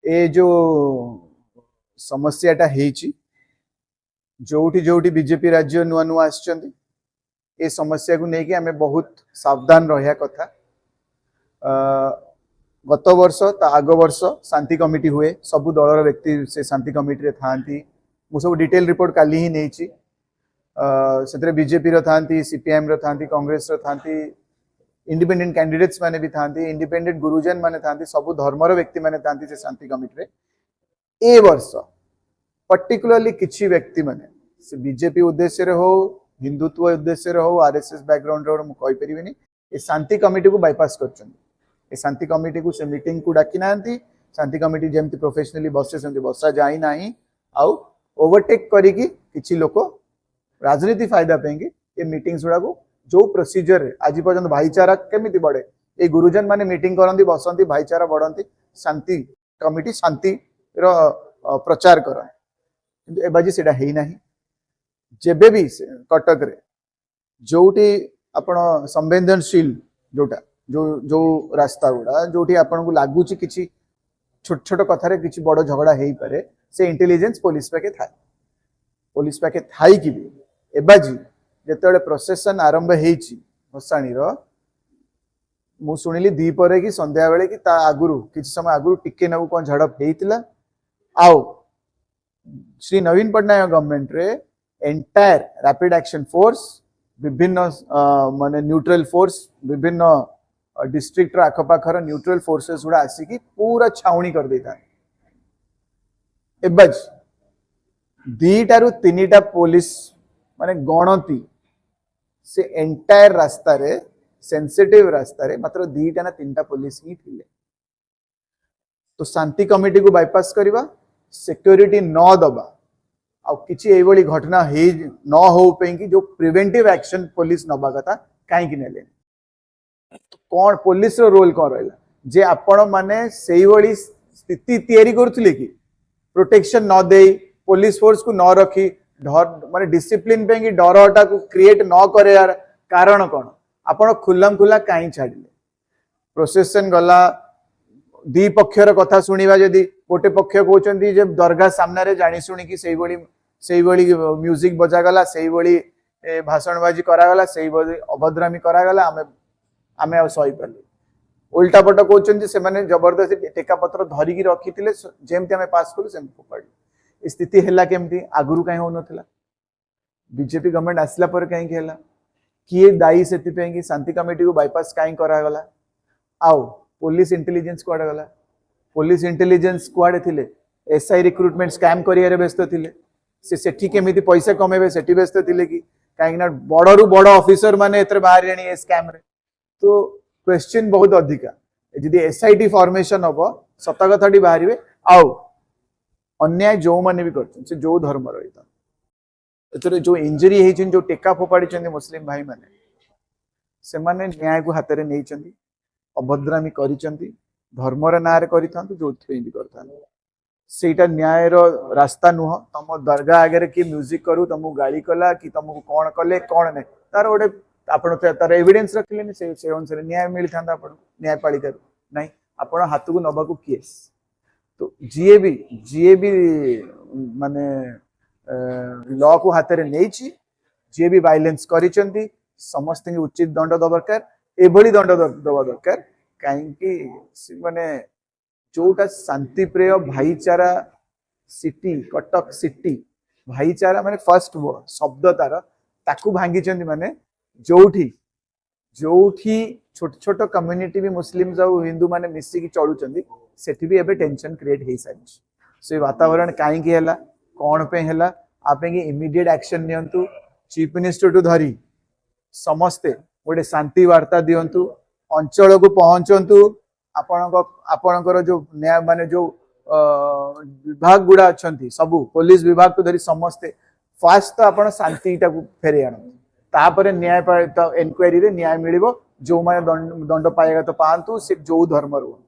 ए जो समस्याटा हेची जोठी जोठी बीजेपी राज्य नुआ नुआ आछंती ए समस्या को लेकिन आम बहुत सावधान रहा कथा। गत वर्ष आग वर्ष शांति कमिटी हुए सबु दलर व्यक्ति से शांति कमिटी था मु सब डिटेल रिपोर्ट काली ही नहीं से बीजेपी था सीपीएम था कांग्रेस था इंडिपेंडेंट कैंडिडेट्स माने भी था इंडिपेंडेंट गुरुजन माने था सबु धर्मर व्यक्ति माने था से शांति कमिटी ए वर्ष पर्टिकुलरली किछि व्यक्ति माने से बीजेपी उद्देश्य हो हिंदुत्व उद्देश्य हो आरएसएस बैकग्राउंड रो कहि परिबिनी ए शांति कमिटी को बाईपास करछन। ए शांति कमिटी को से मीटिंग को डाकी नांती शांति कमिटी जेमती प्रोफेशनली बसे सेमती बसा जाई नाही आउ ओवरटेक करिकि किछि लोक राजनीति फायदा पेंगे ए मीटिंग्स गुडा को जो प्रोसीजर आज पर्यंत भाईचारा केमिति बढ़े ए गुरुजन माने मीटिंग करंती बसंती भाईचारा बढ़ंती शांति कमिटी शांति रो प्रचार कर ए बाजी सेडा हेई नाही। जेबे भी कटक रे जोटी आपण संवेदनशील जोटा जो जो रास्ता गुडा जोटी आपण को लागुची किछि छोट छोट कथा रे किछि बड़ झगड़ा हेई पारे से इंटेलिजेंस पुलिस पाके थाई कि भी एबाजी जेतेबेले प्रोसेसन आरंभ हेची भसाणी रो मु सुनिली दीपरे कि संध्या बेले कि ता आगुरु किछि समय आगुरु टिके नबु कोन झड़प हेइतिला आओ श्री नवीन पटनायक गवर्नमेंट रे एंटायर रैपिड एक्शन फोर्स विभिन्न माने न्यूट्रल फोर्स विभिन्न डिस्ट्रिक्ट आखपाखर न्यूट्रल फोर्सेस गुड़ा आसिकी पूरा छाउणी कर देता एबाज दीटारू तीनिटा पुलिस माने गणती से एंटायर रास्ता रे सेंसिटिव रास्ता रे मात्र दीटा ना तीनटा पुलिस ही थिले। तो शांति कमिटी को बाईपास करवा सिक्योरिटी न दबा आ किछि एवली घटना हे न हो पेंकी जो प्रिवेंटिव एक्शन पुलिस नबा कथा काई कि नेले। तो कौन पुलिस रो रोल कौन रहा जे आपण माने सेही वली स्थिति तैयारी करथुले कि प्रोटेक्शन न दे पुलिस फोर्स को न रखी डर माने डिसिप्लिन पे कि डरटा को क्रिएट न करे यार कारण कौन आपण खुल्लम खुला काई छाडिले प्रोसेसन गला दी पक्षर कथा सुनिबा जदी गोटे पक्ष कहउचंदी जे दरगाह सामने रे जानी सुनी कि सेही बड़ी म्यूजिक बजा गला सेही बड़ी भाषणबाजी करा गला सेही बड़ी अभद्रामी करा गला आमे आ सही पाले उल्टा पट कहउचंदी से माने जबरदस्ती टेका पत्र धरी की रखिथिले जेमति आमे पास करू सेम फोपाडी स्थिति हैला केमती आगुरु काई हो नथिला बीजेपी गवर्नमेंट आसला पर काई केला किए दाई सेति पे कि शांति कमिटी को बाईपास काई करा गला आओ पुलिस इंटेलिजेंस कुआडे गला पुलिस इंटेलिजेंस कुआडे थिले एसआई रिक्रुटमेंट स्कैम करियर व्यस्त थिले से सेठी केमिति पैसा कमेबे सेठी व्यस्त थिले कि काई ना बड़रू बड़ ऑफिसर माने एतर बाहर रेणी ए स्कैम रे। तो क्वेश्चन बहुत अधिका जदी एसआईटी फॉर्मेशन हबो सत कथाटी बाहरिबे आओ अन्याय जो माने भी करछन से जो धर्म रहिता एतरे जो इंजरी हेछन जो टेका फोपाडी चंदी मुस्लिम भाई माने से माने न्याय को हाथ रे नै चंदी अभद्रामी करिचंती धर्मर नारे करिथांतु जोथि भी करथान सेटा न्याय रो रास्ता नुह तम दरगाह आगे कि म्यूजिक करू तुमको गाली कला कि तुमको कौन कले कौन नहीं तार गोटे आपण तार एविडेंस रखिले से अनुसार न्याय मिल था न्यायपालिका नहीं आपण हाथ को नबा को केस। तो जीए भी माने लॉ को हाथ रे नेछि जे भी वायलेंस करिचंती समस्त उचित दंड दरकार एभली दंड दबा दरकार कहीं माने जोटा शांति प्रिय भाईचारा सिटी कटक सिटी भाईचारा माने फर्स्ट शब्द तार ताकू भांगी चंदी माने जोठी जोठी छोट छोट कम्युनिटी भी मुस्लिम जाऊ हिंदू माने मिसी की चलू चंदी सेठी भी एबे टेंशन क्रिएट हे सारी से वातावरण काई की हैला कोन पे हैला आपे की इमीडिएट एक्शन नियंतु चीफ मिनिस्टर टू धरी समस्ते गोटे शांति वार्ता दियंतु अंचल को पहुंचंतु आपणकर जो न्याय माने जो विभाग गुड़ा अच्छी सबू पुलिस विभाग को धरी समस्ते फास्ट तो आपण शांतिटा को फेरे आण तापर न्याय एनक्वायरी रे न्याय मिलिबो जो माने दंड पाएगा तो पांतु से जो धर्म रो